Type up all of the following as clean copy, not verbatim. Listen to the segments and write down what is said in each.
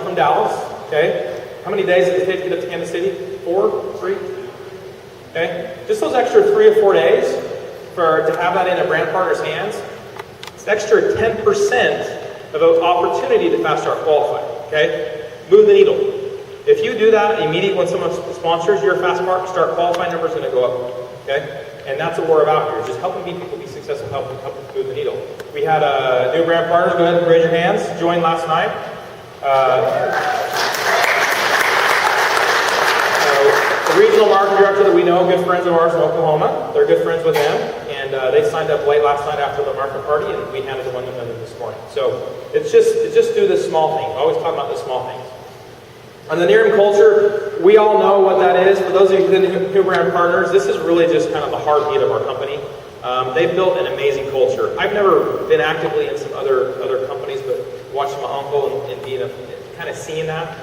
from Dallas, okay? How many days did it take to get up to Kansas City? 4? 3? Okay? Just those extra 3 or 4 days to have that in a brand partner's hands, it's extra 10% of an opportunity to fast start qualify, okay? Move the needle. If you do that immediately when someone sponsors your fast start qualify, number is going to go up, okay? And that's what we're about here, just helping people be successful, helping move the needle. We had new brand partners. Go ahead and raise your hands. Joined last night. The regional marketing director that we know, good friends of ours in Oklahoma. They're good friends with them, and they signed up late last night after the market party, and we handed them this morning. So it's just do the small things. Always talk about the small things. On the Nerium culture, we all know what that is. For those of you who are new brand partners, this is really just kind of the heartbeat of our company. They've built an amazing culture. I've never been actively in some other companies, but watching my uncle and being kind of seeing that,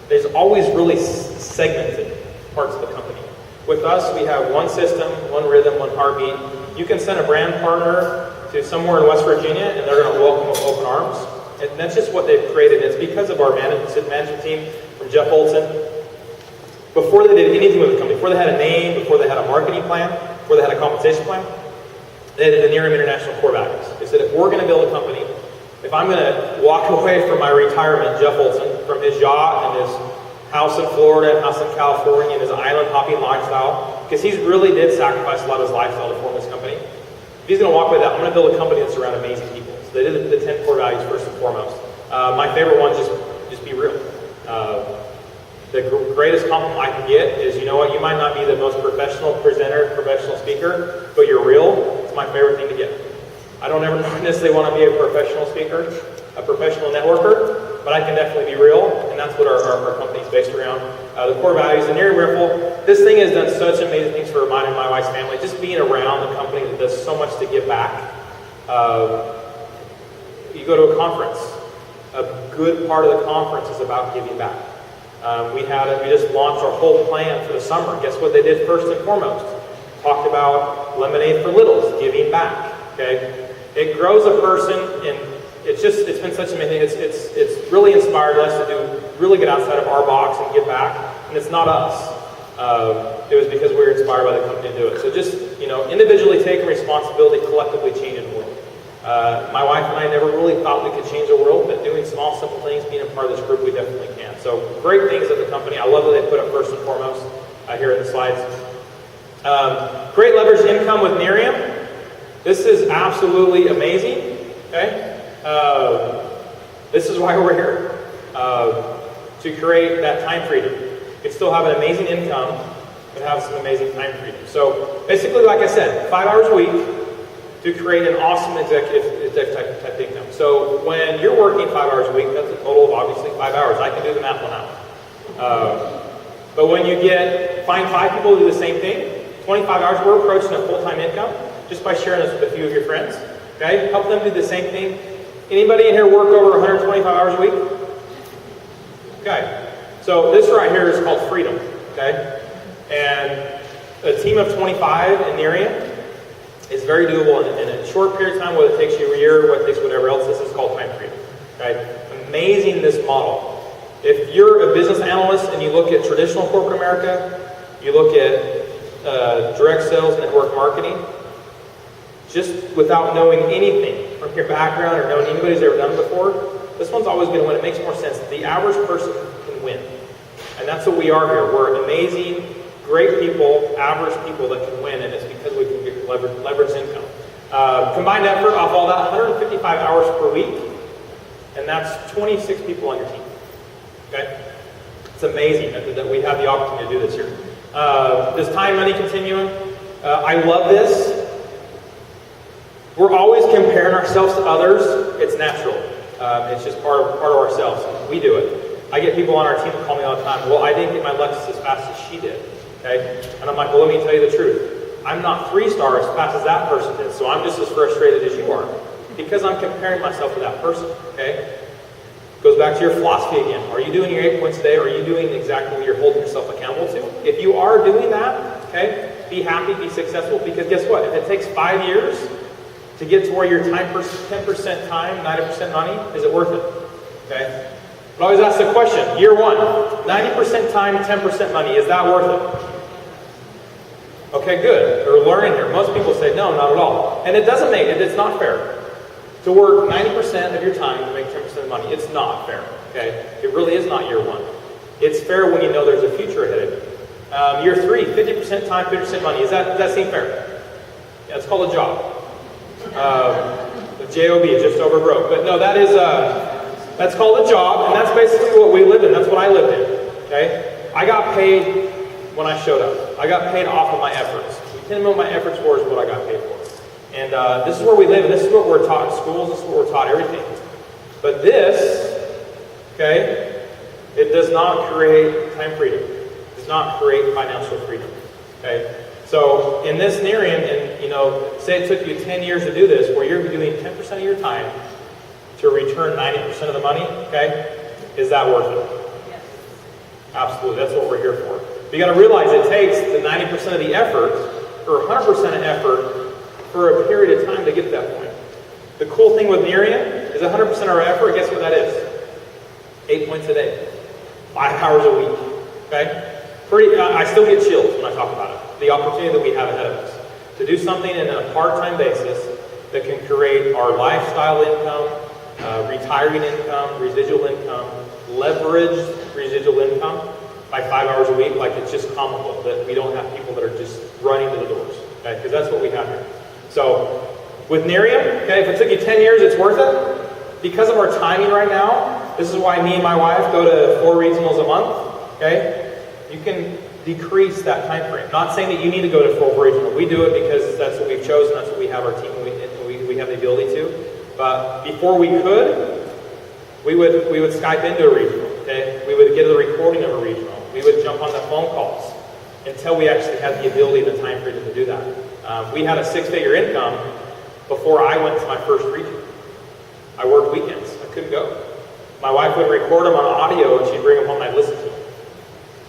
there's always really segmented parts of the company. With us, we have one system, one rhythm, one heartbeat. You can send a brand partner to somewhere in West Virginia, and they're going to welcome with open arms. And that's just what they've created. It's because of our management team from Jeff Olson. Before they did anything with the company, before they had a name, before they had a marketing plan, before they had a compensation plan, they had the Nerium International core values. They said, if we're going to build a company, if I'm going to walk away from my retirement, Jeff Olson, from his yacht and his house in Florida and house in California and his island hopping lifestyle, because he really did sacrifice a lot of his lifestyle to form this company. If he's going to walk away with that, I'm going to build a company that's around amazing people. So they did the 10 core values first and foremost. My favorite one, just be real. The greatest compliment I can get is, you know what, you might not be the most professional presenter, professional speaker, but you're real. It's my favorite thing to get. I don't ever necessarily want to be a professional speaker, a professional networker, but I can definitely be real, and that's what our company is based around. The core values, the Nerium Riffle, this thing has done such amazing things for mine and my wife's family. Just being around the company that does so much to give back. You go to a conference. A good part of the conference is about giving back. We just launched our whole plan for the summer. Guess what they did first and foremost? Talked about Lemonade for Littles, giving back. Okay, it grows a person, and it's been such amazing. It's really inspired us to really get outside of our box and give back. And it's not us. It was because we were inspired by the company to do it. So just individually taking responsibility, collectively changing the world. My wife and I never really thought we could change the world, but doing small, simple things, being a part of this group, we definitely can. So great things at the company. I love that they put up first and foremost here in the slides. Great leverage income with Nerium. This is absolutely amazing. Okay, this is why we're here, to create that time freedom. You can still have an amazing income, but have some amazing time freedom. So basically, like I said, 5 hours a week to create an awesome executive type income. So when you're working 5 hours a week, that's a total of obviously 5 hours. I can do the math on that. But when you find 5 people who do the same thing, 25 hours, we're approaching a full-time income just by sharing this with a few of your friends. Okay, help them do the same thing. Anybody in here work over 125 hours a week? Okay, so this right here is called freedom. Okay, and a team of 25 in Nerium is very doable in a short period of time, whether it takes you a year, whether it takes whatever else. This is called time freedom. Okay, amazing this model. If you're a business analyst and you look at traditional corporate America, you look at direct sales, network marketing, just without knowing anything from your background or knowing anybody's ever done it before, this one's always going to win. It makes more sense. The average person can win. And that's what we are here. We're amazing, great people, average people that can win, and it's because we can get leverage income. Combined effort off all that, 155 hours per week, and that's 26 people on your team. Okay? It's amazing that we have the opportunity to do this here. This time money continuum, I love this. We're always comparing ourselves to others. It's natural. It's just part of ourselves. We do it. I get people on our team that call me all the time. Well, I didn't get my Lexus as fast as she did. Okay? And I'm like, well, let me tell you the truth. I'm not 3-star as fast as that person did, so I'm just as frustrated as you are because I'm comparing myself to that person. Okay? Goes back to your philosophy again. Are you doing your 8 points a day? Or are you doing exactly what you're holding yourself accountable to? If you are doing that, okay, be happy, be successful, because guess what? If it takes 5 years to get to where you're 10% time, 90% money, is it worth it? Okay? But I always ask the question, year one, 90% time, 10% money, is that worth it? Okay, good. We're learning here. Most people say, no, not at all. And it doesn't make it, it's not fair. To work 90% of your time to make 10% of money, it's not fair. Okay? It really is not year one. It's fair when you know there's a future ahead of you. Year three, 50% time, 50% money. Does that seem fair? Yeah, it's called a job. The job, just over broke. But no, that's called a job, and that's basically what we lived in. That's what I lived in. Okay? I got paid when I showed up. I got paid off of my efforts. The minimum of my efforts for is what I got paid for. And this is where we live, and this is what we're taught in schools, this is what we're taught everything. But this, okay, it does not create time freedom. It does not create financial freedom. Okay? So in this Nerium, and say it took you 10 years to do this, where you're doing 10% of your time to return 90% of the money, okay, is that worth it? Yes. Absolutely, that's what we're here for. But you got to realize it takes the 90% of the effort, or 100% of effort, for a period of time to get to that point. The cool thing with Nerium is 100% of our effort, guess what that is? 8 points a day. 5 hours a week. Okay? I still get chills when I talk about it. The opportunity that we have ahead of us. To do something in a part-time basis that can create our lifestyle income, retiring income, residual income, leveraged residual income by 5 hours a week, like it's just comical that we don't have people that are just running to the doors. Okay? Because that's what we have here. So, with Nerium, okay, if it took you 10 years, it's worth it. Because of our timing right now, this is why me and my wife go to 4 regionals a month, okay? You can decrease that time frame. Not saying that you need to go to 4 regional. We do it because that's what we've chosen, that's what we have our team, we have the ability to. But before we could, we would Skype into a regional, okay? We would get a recording of a regional. We would jump on the phone calls until we actually had the ability and the time freedom to do that. We had a 6-figure income before I went to my first region. I worked weekends. I couldn't go. My wife would record them on audio and she'd bring them home and I'd listen to them.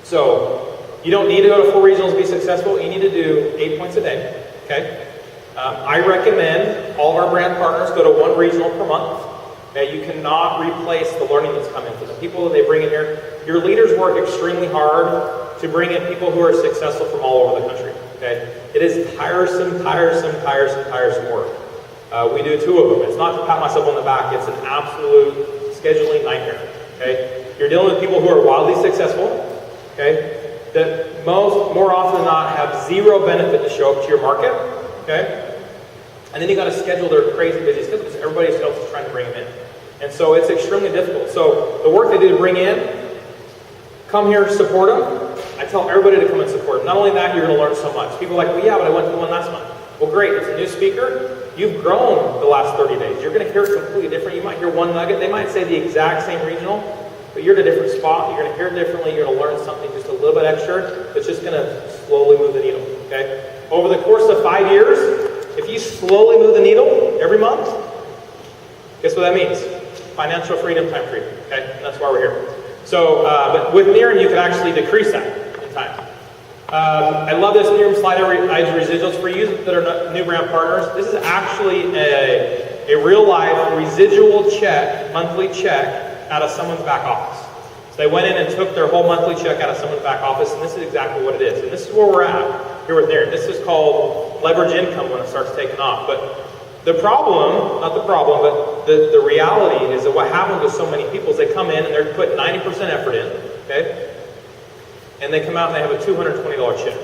So, you don't need to go to 4 regionals to be successful. You need to do 8 points a day. Okay? I recommend all of our brand partners go to 1 regional per month. Okay? You cannot replace the learning that's coming from the people that they bring in here. Your leaders work extremely hard to bring in people who are successful from all over the country. Okay? It is tiresome work. We do 2 of them. It's not to pat myself on the back. It's an absolute scheduling nightmare. Okay? You're dealing with people who are wildly successful. Okay? That more often than not have zero benefit to show up to your market. Okay? And then you got to schedule their crazy busy schedules because everybody else is trying to bring them in. And so it's extremely difficult. So the work they do to bring in, come here, support them. I tell everybody to come and support them. Not only that, you're going to learn so much. People are like, well, yeah, but I went to the one last month. Well, great. It's a new speaker. You've grown the last 30 days. You're going to hear it completely different. You might hear one nugget. They might say the exact same regional, but you're at a different spot. You're going to hear it differently. You're going to learn something just a little bit extra that's just going to slowly move the needle. Okay? Over the course of 5 years, if you slowly move the needle every month, guess what that means? Financial freedom, time freedom. Okay? That's why we're here. So, but with Nerium, you can actually decrease that in time. I love this Nerium slide edge residuals. For you that are new brand partners, this is actually a real life residual check, monthly check out of someone's back office. So they went in and took their whole monthly check out of someone's back office, and this is exactly what it is. And this is where we're at here with Nerium. This is called leverage income when it starts taking off. But the problem, not the problem, but the reality is that what happens with so many people is they come in and they're putting 90% effort in, okay? And they come out and they have a $220 check.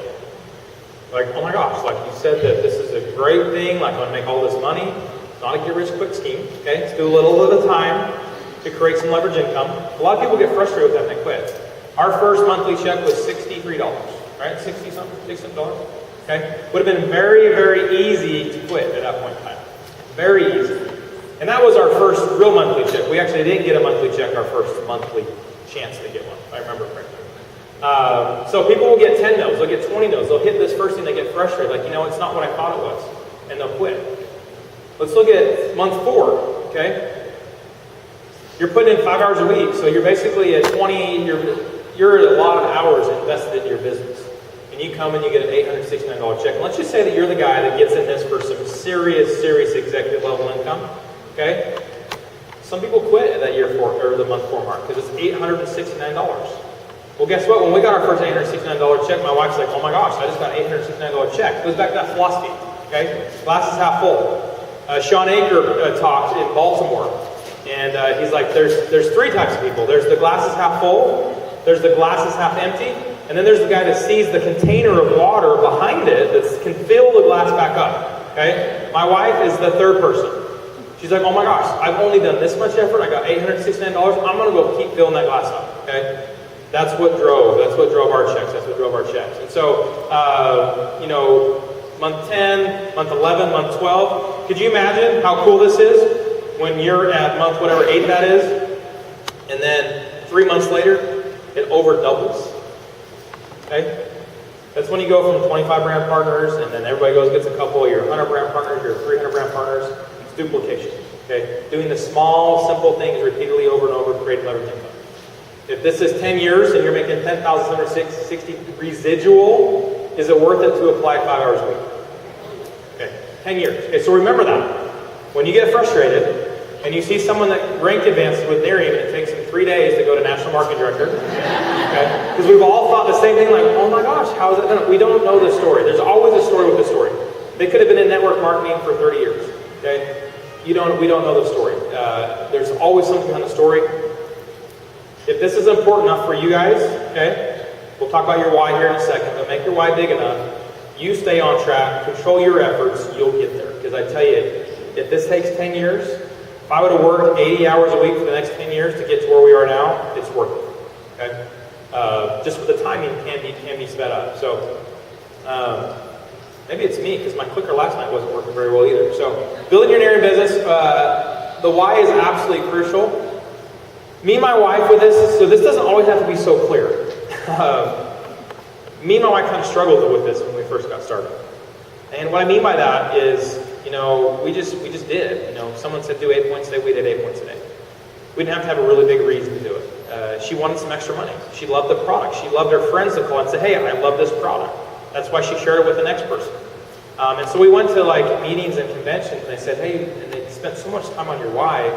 Like, oh my gosh, like you said that this is a great thing, like I'm going to make all this money. It's not a get rich quick scheme, okay? Let's do a little at a time to create some leverage income. A lot of people get frustrated with that and they quit. Our first monthly check was $63, right? 60 something, $60. Okay? Would have been very, very easy to quit at that point in time. Very easy. And that was our first real monthly check. We actually didn't get a monthly check our first monthly chance to get one, if I remember correctly. So people will get 10 no's, they'll get 20 no's, they'll hit this first thing, they get frustrated, like, it's not what I thought it was, and they'll quit. Let's look at month 4, okay? You're putting in 5 hours a week, so you're basically at 20, you're at a lot of hours invested in your business. And you come and you get an $869 check. And let's just say that you're the guy that gets in this for some serious executive level income, okay? Some people quit at that year 4 or the month 4 mark because it's $869. Well, guess what? When we got our first $869 check, my wife's like, "Oh my gosh, I just got an $869 check." It goes back to that philosophy. Okay, glass is half full. Sean Aker talked in Baltimore, and he's like, "There's 3 types of people. There's the glass is half full. There's the glass is half empty, and then there's the guy that sees the container of water behind it that can fill the glass back up." Okay, my wife is the 3rd person. She's like, "Oh my gosh, I've only done this much effort. I got $869. I'm gonna go keep filling that glass up." Okay, that's what drove our checks. That's what drove our checks. And so, month 10, month 11, month 12. Could you imagine how cool this is when you're at month whatever 8 that is, and then 3 months later, it over doubles. Okay? That's when you go from 25 brand partners, and then everybody goes gets a couple. You're 100 brand partners, you're 300 brand partners. It's duplication. Okay? Doing the small, simple things repeatedly over and over, creating leverage income. If this is 10 years and you're making 10,760 residual, is it worth it to apply 5 hours a week? Okay, 10 years. Okay, so remember that. When you get frustrated and you see someone that rank advances with Nerium and it takes them 3 days to go to National Marketing Director, okay? Because we've all thought the same thing, like, "Oh my gosh, how is that done?" We don't know the story. There's always a story with the story. They could have been in network marketing for 30 years. Okay, we don't know the story. There's always something behind the story. If this is important enough for you guys, okay, we'll talk about your why here in a second, but make your why big enough. You stay on track, control your efforts, you'll get there. Because I tell you, if this takes 10 years, if I would have worked 80 hours a week for the next 10 years to get to where we are now, it's worth it. Okay? Just with the timing can be sped up. So maybe it's me because my clicker last night wasn't working very well either. So building your Nerium business, the why is absolutely crucial. Me and my wife with this, so this doesn't always have to be so clear. Me and my wife kind of struggled with this when we first got started. And what I mean by that is, we just did. Someone said do 8 points a day, we did 8 points a day. We didn't have to have a really big reason to do it. She wanted some extra money. She loved the product. She loved her friends to call and say, "Hey, I love this product." That's why she shared it with the next person. And so we went to meetings and conventions, and they said, "Hey," and they spent so much time on your why,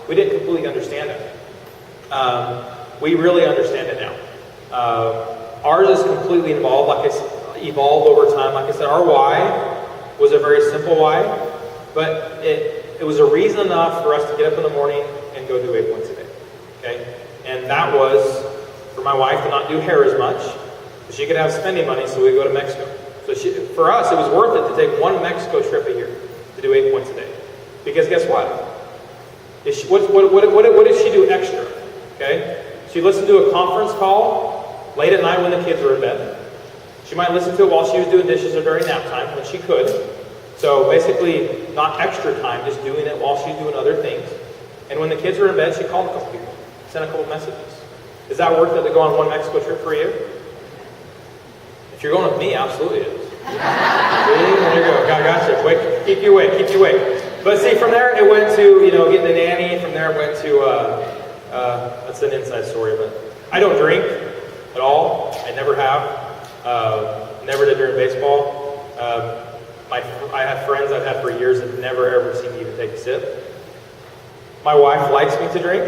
we didn't completely understand it. We really understand it now. Ours is completely involved, evolved over time. Like I said, our why was a very simple why, but it was a reason enough for us to get up in the morning and go do 8 points a day. Okay, and that was for my wife to not do hair as much, so she could have spending money, so we go to Mexico. So for us, it was worth it to take 1 Mexico trip a year to do 8 points a day, because guess what? What did she do extra? Okay, she listened to a conference call late at night when the kids were in bed. She might listen to it while she was doing dishes or during nap time, when she could. So basically, not extra time, just doing it while she's doing other things. And when the kids were in bed, she called a couple people, sent a couple messages. Is that worth it to go on 1 Mexico trip for you? If you're going with me, absolutely it is. See, there you go. Gotcha. Wait, keep you awake. But see, from there it went to getting a nanny. From there it went to that's an inside story, but I don't drink at all. I never have. Never did during baseball. I have friends I've had for years that never ever seen me even take a sip. My wife likes me to drink.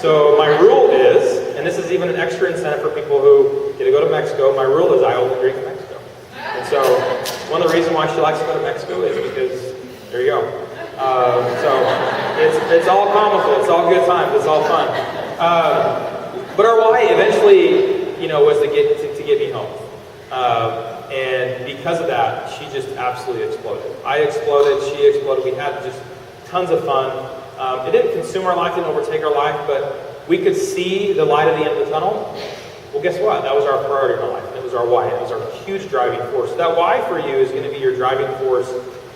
So my rule is, and this is even an extra incentive for people who get to go to Mexico, my rule is I only drink in Mexico. And so one of the reasons why she likes to go to Mexico is because, there you go. So it's all comical, it's all good times, it's all fun. But our why eventually, was to get me home. And because of that, she just absolutely exploded. I exploded, she exploded. We had just tons of fun. It didn't consume our life, didn't overtake our life, but we could see the light at the end of the tunnel. Well, guess what? That was our priority in our life. It was our why. It was our huge driving force. That why for you is going to be your driving force,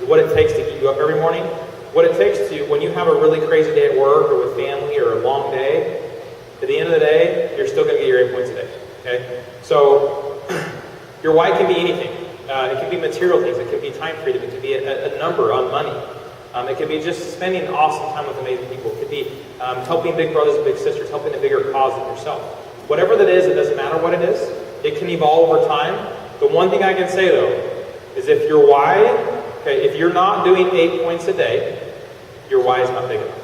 what it takes to get you up every morning, what it takes to, when you have a really crazy day at work or with family or a long day, at the end of the day, you're still going to get your 8 points a day. Okay? So, your why can be anything. It can be material things. It can be time freedom. It can be a number on money. It could be just spending awesome time with amazing people. It could be helping big brothers and big sisters, helping a bigger cause than yourself. Whatever that is, it doesn't matter what it is. It can evolve over time. The one thing I can say, though, is if your why, if you're not doing 8 points a day, your why is not big enough.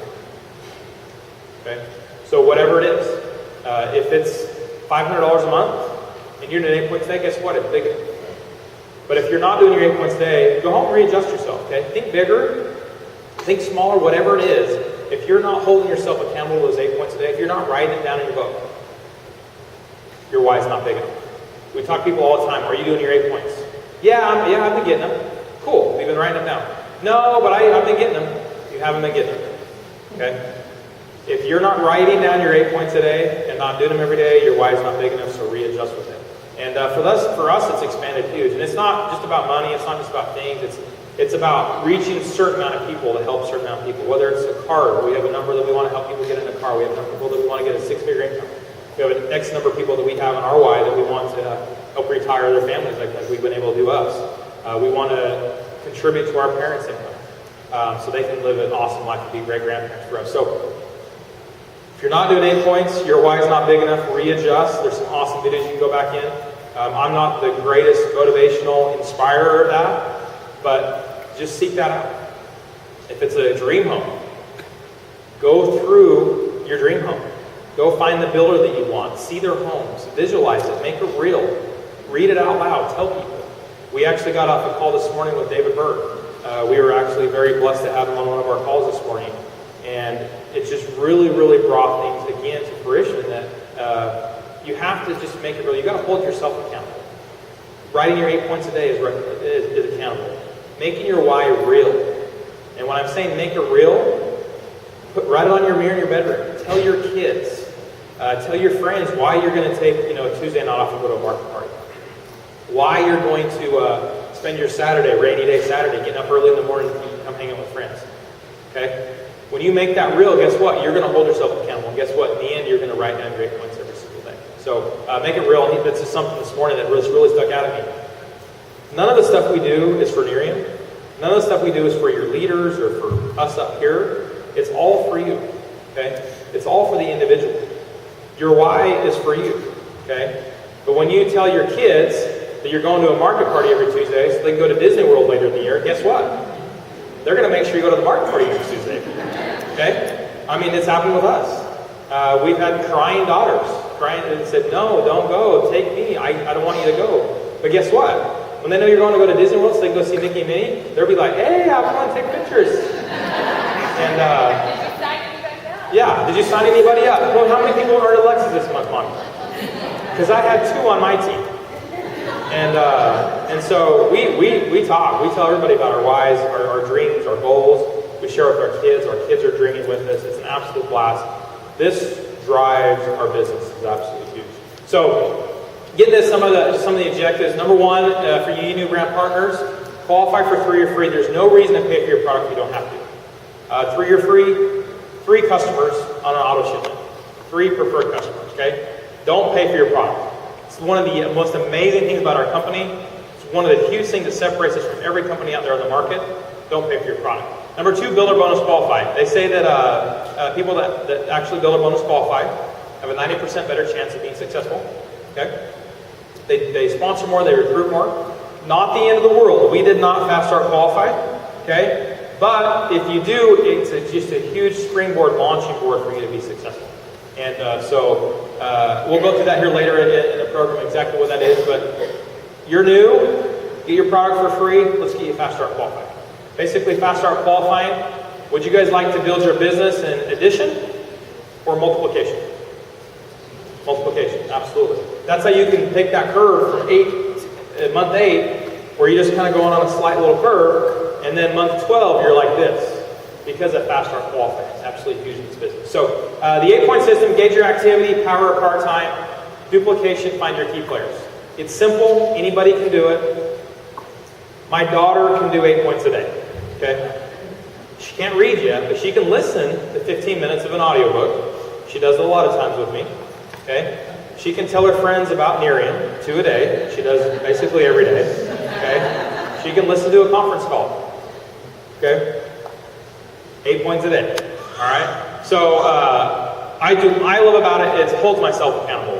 Okay? So whatever it is, if it's $500 a month and you're doing 8 points a day, guess what? It's bigger. But if you're not doing your 8 points a day, go home and readjust yourself. Okay? Think bigger, think smaller, whatever it is. If you're not holding yourself accountable to those 8 points a day, if you're not writing it down in your book, your why is not big enough. We talk to people all the time. Are you doing your 8 points? Yeah, I've been getting them. Cool. We've been writing them down. No, but I've been getting them. You haven't been getting them. Okay? If you're not writing down your 8 points a day and not doing them every day, your why is not big enough, so readjust with it. And for us, it's expanded huge. And it's not just about money. It's not just about things. It's about reaching a certain amount of people to help a certain amount of people. Whether it's a car, we have a number that we want to help people get in a car. We have a number of people that we want to get a 6-figure income. We have an X number of people that we have in our why that we want to help retire their families like we've been able to do us. We want to contribute to our parents' income so they can live an awesome life and be great grandparents for us. So if you're not doing 8 points, your why is not big enough, readjust. There's some awesome videos you can go back in. I'm not the greatest motivational inspirer of that, but just seek that out. If it's a dream home, go through your dream home. Go find the builder that you want. See their homes. Visualize it. Make it real. Read it out loud. Tell people. We actually got off a call this morning with David Berg. We were actually very blessed to have him on one of our calls this morning. And it just really, really brought things again to fruition that you have to just make it real. You've got to hold yourself accountable. Writing your 8 points a day is accountable. Making your why real. And when I'm saying make it real, write it on your mirror in your bedroom. Tell your kids. Tell your friends why you're going to take a Tuesday night off and go to a market party. Why you're going to spend your Saturday, rainy day Saturday, getting up early in the morning to come hang out with friends. Okay? When you make that real, guess what? You're going to hold yourself accountable. And guess what? In the end, you're going to write down your 8 points every single day. So make it real. That's just something this morning that really stuck out at me. None of the stuff we do is for Nerium. None of the stuff we do is for your leaders or for us up here. It's all for you. Okay? It's all for the individual. Your why is for you. Okay? But when you tell your kids that you're going to a market party every Tuesday so they can go to Disney World later in the year, guess what? They're going to make sure you go to the market party next Tuesday. Okay? I mean, it's happened with us. We've had crying daughters. Crying and said, no, don't go. Take me. I don't want you to go. But guess what? When they know you're going to go to Disney World so they can go see Mickey and Minnie, they'll be like, hey, I want to take pictures. And, yeah, did you sign anybody up? Well, how many people earned Alexis this month, Mom? Because I had 2 on my team. And so we talk. We tell everybody about our whys, our dreams, our goals. We share with our kids. Our kids are dreaming with us. It's an absolute blast. This drives our business. It's absolutely huge. So getting to some of the objectives. Number 1, for you new brand partners, qualify for 3-year free. There's no reason to pay for your product if you don't have to. 3-year free. 3 customers on an auto shipment. 3 preferred customers, okay? Don't pay for your product. It's one of the most amazing things about our company. It's one of the huge things that separates us from every company out there on the market. Don't pay for your product. Number 2, builder bonus qualified. They say that people that actually builder bonus qualified have a 90% better chance of being successful, okay? They sponsor more, they recruit more. Not the end of the world. We did not fast start qualified, okay? But if you do, it's just a huge springboard, launching board for you to be successful. And so we'll go through that here later in the program, exactly what that is. But you're new, get your product for free, let's get you Fast Start qualified. Basically, Fast Start qualifying, would you guys like to build your business in addition or multiplication? Multiplication, absolutely. That's how you can take that curve from month 8, where you're just kind of going on a slight little curve, and then month 12, you're like this, because of Fast Start qualifying. It's absolutely huge in this business. So the 8-point system: gauge your activity, power car time, duplication, find your key players. It's simple. Anybody can do it. My daughter can do 8 points a day. Okay? She can't read yet, but she can listen to 15 minutes of an audiobook. She does it a lot of times with me. Okay? She can tell her friends about Nerium, 2 a day. She does basically every day. Okay? She can listen to a conference call. Okay? 8 points a day. All right? So I love about it is holds myself accountable.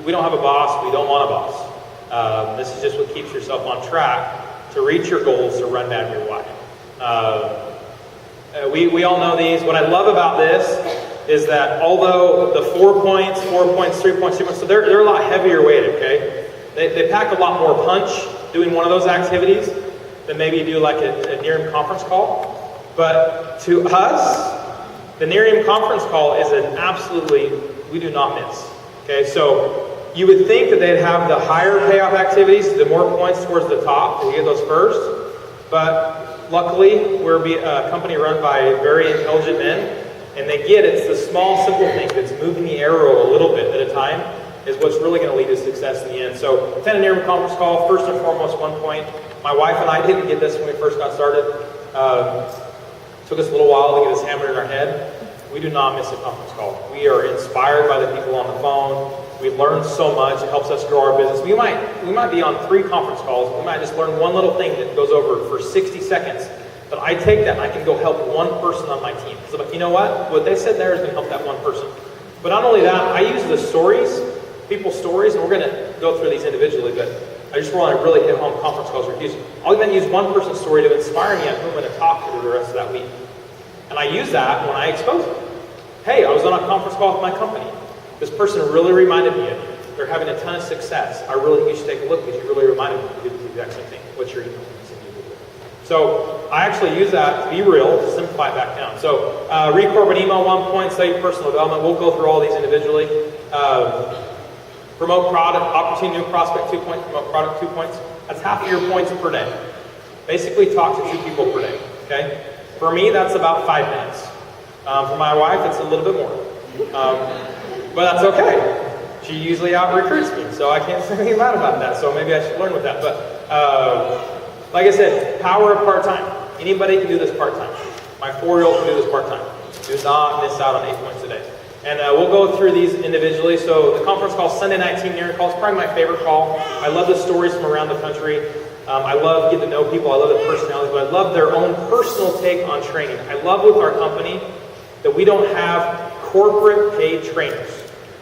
We don't have a boss. We don't want a boss. This is just what keeps yourself on track to reach your goals, to run down your why. We all know these. What I love about this is that although the 4 points, 4 points, 3 points, 2 points, so they're a lot heavier weighted, okay? They pack a lot more punch doing one of those activities than maybe you do like a Nerium conference call. But to us, the Nerium conference call is an absolutely, we do not miss. Okay, so you would think that they'd have the higher payoff activities, the more points towards the top, to get those first. But luckily, we're a company run by very intelligent men, and they get it's the small, simple thing that's moving the arrow a little bit at a time is what's really going to lead to success in the end. So, attend a Nerium conference call, first and foremost, 1 point. My wife and I didn't get this when we first got started. Took us a little while to get this hammered in our head. We do not miss a conference call. We are inspired by the people on the phone. We learn so much. It helps us grow our business. We might be on 3 conference calls. We might just learn one little thing that goes over for 60 seconds. But I take that and I can go help one person on my team. Because I'm like, you know what they said there is going to help that one person. But not only that, I use the stories, people's stories, and we're going to go through these individually, but I just want to really hit home conference calls. I'll even use one person's story to inspire me on who I'm going to talk to the rest of that week. And I use that when I expose it. Hey, I was on a conference call with my company. This person really reminded me of you. They're having a ton of success. I really think you should take a look because you really reminded me to do the exact same thing. What's your email? So I actually use that to be real, to simplify it back down. So read corporate email, 1 point, study personal development. We'll go through all these individually. Promote product, opportunity new prospect, 2 points. Promote product, 2 points. That's half of your points per day. Basically talk to 2 people per day. Okay? For me, that's about 5 minutes. For my wife, it's a little bit more. But that's okay. She usually out-recruits me, so I can't say anything bad about that. So maybe I should learn with that. But like I said, power of part-time. Anybody can do this part-time. My 4-year-old can do this part-time. Do not miss out on 8 points a day. And we'll go through these individually. So the conference call, Sunday night team Nerium call, is probably my favorite call. I love the stories from around the country. I love getting to know people. I love their personalities, but I love their own personal take on training. I love with our company that we don't have corporate paid trainers.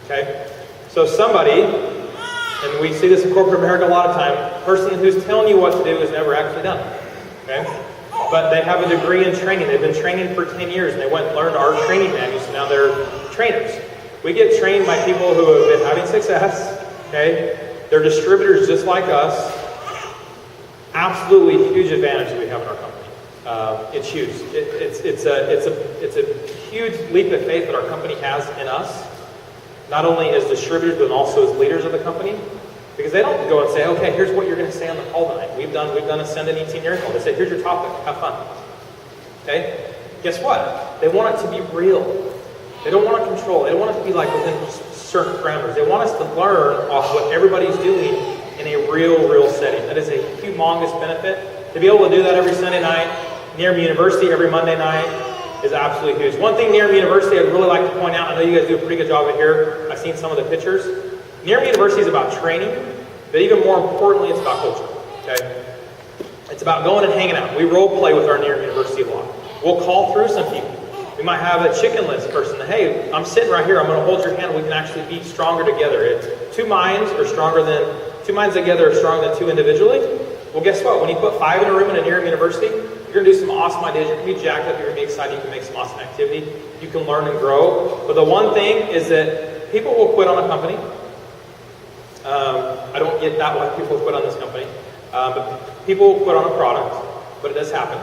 Okay? So somebody, and we see this in corporate America a lot of time, the person who's telling you what to do is never actually done it. Okay? But they have a degree in training. They've been training for 10 years, and they went and learned our training manuals, so now they're trainers. We get trained by people who have been having success. Okay? They're distributors just like us. Absolutely huge advantage that we have in our company. It's huge. It's a huge leap of faith that our company has in us, not only as distributors but also as leaders of the company, because they don't go and say, okay, here's what you're going to say on the call tonight. We've done a Send an ET Nerium call. They say, here's your topic. Have fun. Okay? Guess what? They want it to be real. They don't want to control. They don't want it to be like within certain parameters. They want us to learn off what everybody's doing in a real setting. That is a humongous benefit. To be able to do that every Sunday night, Nerium University every Monday night is absolutely huge. One thing Nerium University I'd really like to point out, I know you guys do a pretty good job of it here. I've seen some of the pictures. Nerium University is about training, but even more importantly, it's about culture. Okay? It's about going and hanging out. We role play with our Nerium University a lot. We'll call through some people. We might have a chicken list person. Hey, I'm sitting right here. I'm going to hold your hand. We can actually be stronger together. It's 2 minds together are stronger than 2 individually. Well, guess what? When you put 5 in a room in a Nerium University, you're going to do some awesome ideas. You're going to be jacked up. You're going to be excited. You can make some awesome activity. You can learn and grow. But the one thing is that people will quit on a company. I don't get that why people quit on this company. But people will quit on a product. But it does happen.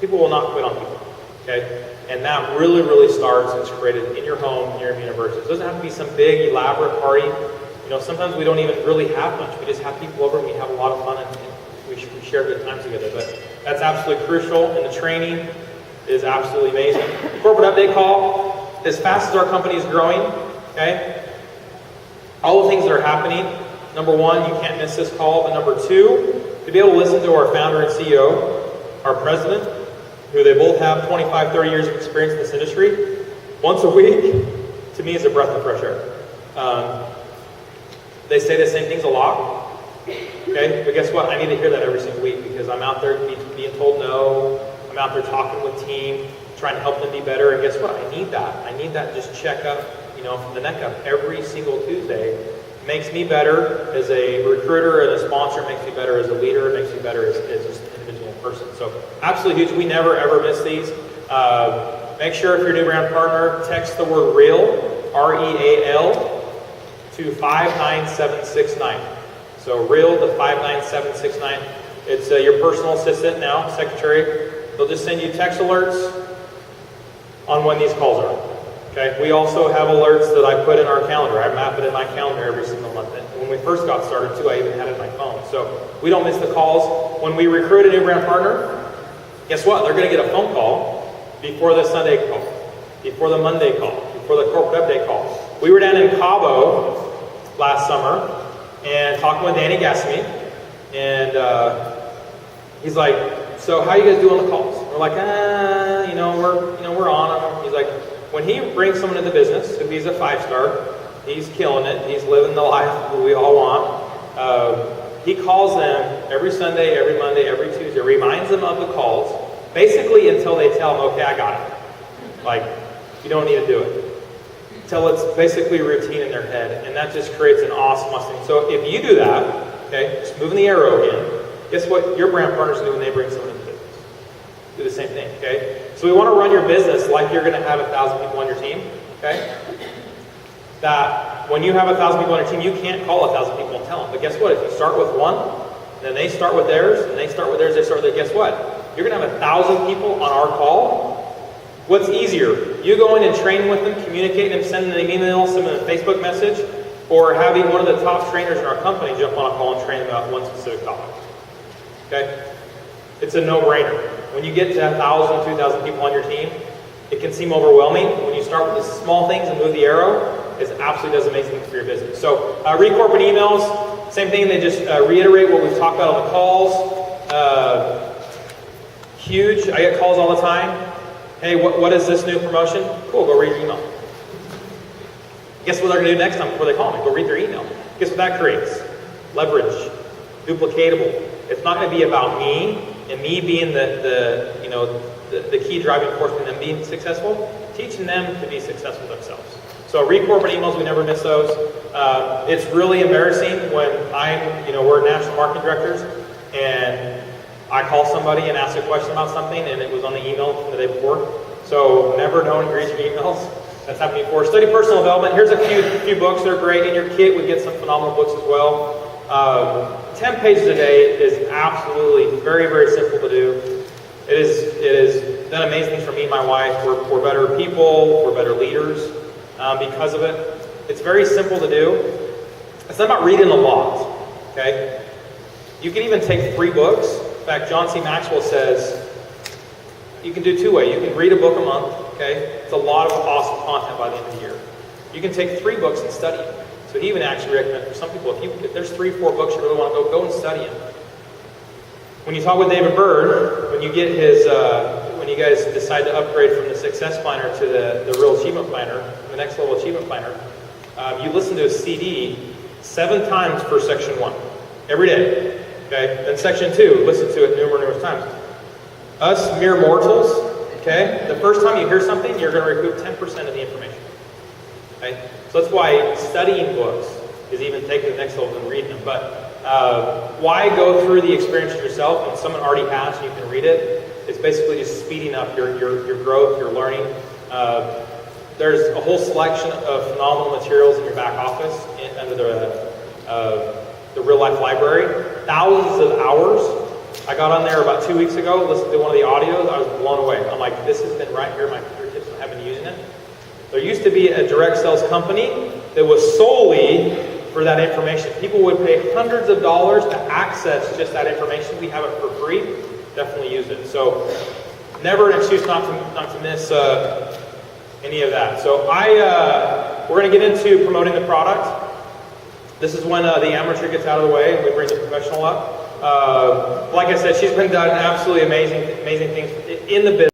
People will not quit on people. Okay? And that really starts and is created in your home, Nerium University. It doesn't have to be some big, elaborate party. You know, sometimes we don't even really have much. We just have people over and we have a lot of fun and we share good times together. But that's absolutely crucial, and the training is absolutely amazing. The corporate update call, as fast as our company is growing, okay, all the things that are happening, number 1, you can't miss this call, but number 2, to be able to listen to our founder and CEO, our president, who they both have 25, 30 years of experience in this industry, once a week, to me is a breath of fresh air. They say the same things a lot, okay? But guess what? I need to hear that every single week because I'm out there being told no. I'm out there talking with team, trying to help them be better. And guess what? I need that. I need that just check up, from the neck up every single Tuesday. It makes me better as a recruiter and a sponsor. It makes me better as a leader. It makes me better as just an individual person. So absolutely huge. We never ever miss these. make sure if you're a new brand partner, text the word REAL, R-E-A-L, to 59769. So REAL to 59769. It's your personal assistant now, secretary. They'll just send you text alerts on when these calls are. Okay. We also have alerts that I put in our calendar. I map it in my calendar every single month. And when we first got started too, I even had it in my phone. So we don't miss the calls. When we recruit a new brand partner, guess what? They're going to get a phone call before the Sunday call, before the Monday call, before the corporate update call. We were down in Cabo last summer and talking with Danny Gassamy, and he's like, "So how you guys do on the calls?" We're like, we're on them." He's like, when he brings someone into business, if he's a 5-star, he's killing it, he's living the life that we all want. He calls them every Sunday, every Monday, every Tuesday, reminds them of the calls, basically until they tell him, "Okay, I got it." Like, you don't need to do it. Until it's basically routine in their head, and that just creates an awesome thing. So if you do that, okay, just moving the arrow again, guess what your brand partners do when they bring someone into business? Do the same thing, okay? So we want to run your business like you're going to have 1,000 people on your team, okay? That when you have 1,000 people on your team, you can't call 1,000 people and tell them. But guess what? If you start with one, then they start with theirs, and they start with theirs, they start with theirs, guess what? You're going to have 1,000 people on our call. What's easier? You going and training with them, communicating them, sending them an email, sending them a Facebook message, or having one of the top trainers in our company jump on a call and train them about one specific topic? Okay? It's a no-brainer. When you get to 1,000, 2,000 people on your team, it can seem overwhelming. When you start with the small things and move the arrow, it absolutely does amazing things for your business. So, read corporate emails, same thing, they just reiterate what we've talked about on the calls. Huge, I get calls all the time. "Hey, what is this new promotion?" Cool, go read your email. Guess what they're going to do next time before they call me? Go read their email. Guess what that creates? Leverage. Duplicatable. It's not going to be about me and me being the key driving force in them being successful. Teaching them to be successful themselves. So read corporate emails, we never miss those. It's really embarrassing when we're national marketing directors and I call somebody and ask a question about something and it was on the email from the day before. So never don't read your emails. That's happened before. Study personal development. Here's a few books that are great. In your kit, we get some phenomenal books as well. 10 pages a day is absolutely very, very simple to do. It is done amazing things for me and my wife. We're better people. We're better leaders because of it. It's very simple to do. It's not about reading a lot. Okay? You can even take 3 books. In fact, John C. Maxwell says you can do 2 ways. You can read a book a month. Okay? It's a lot of awesome content by the end of the year. You can take 3 books and study them. So he even actually recommends for some people, if there's 3, 4 books you really want to go and study them. When you talk with David Bird, when you get when you guys decide to upgrade from the Success Planner to the Real Achievement Planner, the Next Level Achievement Planner, you listen to a CD 7 times per section 1, every day. Okay? Then section 2, listen to it numerous times. Us mere mortals, okay? The first time you hear something, you're going to recoup 10% of the information. Okay? So that's why studying books is even taking the next level than reading them. But why go through the experience yourself when someone already has and you can read it? It's basically just speeding up your growth, your learning. There's a whole selection of phenomenal materials in your back office under the Real Life Library. Thousands of hours. I got on there about 2 weeks ago, listened to one of the audios. I was blown away. I'm like, this has been right here at my fingertips and I've been using it. There used to be a direct sales company that was solely for that information. People would pay hundreds of dollars to access just that information. We have it for free. Definitely use it. So never an excuse not to miss any of that. So we're going to get into promoting the product. This is when the amateur gets out of the way and we bring the professional up. Like I said, she's been done absolutely amazing things in the business.